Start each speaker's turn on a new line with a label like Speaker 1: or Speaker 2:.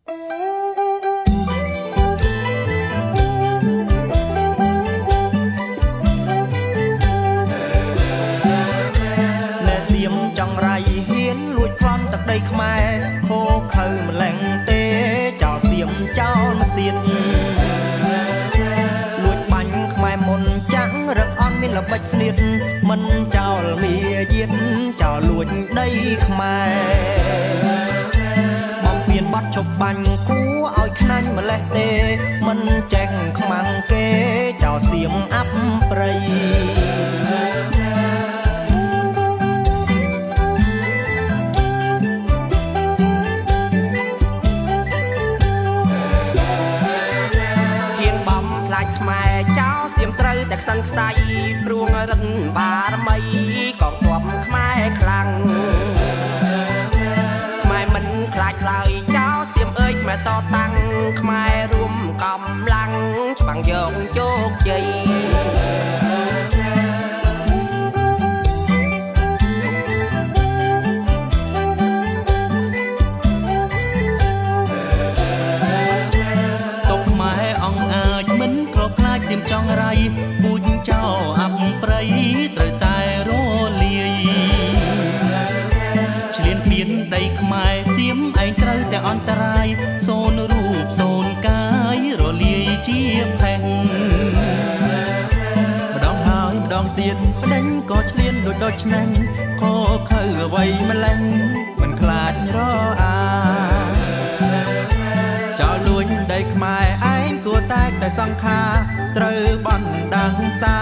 Speaker 1: ចង់រៃហ៊ានលួចប្លន់ទឹកដីខ្មែរខូខើម្លែងទេចោលសៀមចោលមកសៀតលួចបាញ់ខ្មែរមុនចាំងរឹកអន់មានល្បិចស្នៀតមិនចោលមាយាទចោលលួចដីខ្មែរបំពេញបាត់ឈប់បាញ់គួឲ្យខ្នាញ់ម្លេះទេមិនចេះខ្មាំងគេចោលសៀមអាប់ព្រៃខ្មែរចោលសៀមត្រូវតែខ្សិនខ្សៃព្រួងរិនបារមីកងទ័ពខ្មែរខ្លាំងខ្មែរមិនខ្លាចខ្លាយចោលសៀមអើយខ្មែរតតាំងខ្មែររួមកម្លាំងច្បាំងយកជោគជ័យសៀមចង់រៃពូជចោអាប់ព្រៃត្រូវតែរលាយឆ្លៀនពៀនដីខ្មែរសៀមឯងត្រូវតែអន្តរាយសូនរូបសូនកាយរលាយជាផេះម្ដងហើយម្ដងទៀតប្តេញក៏ឆ្លៀនដូចឆ្នាំងខោខើអ្វីម្លេះមិនខ្លាចរអាចោលលួចដីខ្មែរឯងគួរតែខ្សែសង្ខាត្រូវបណ្ដាំងសា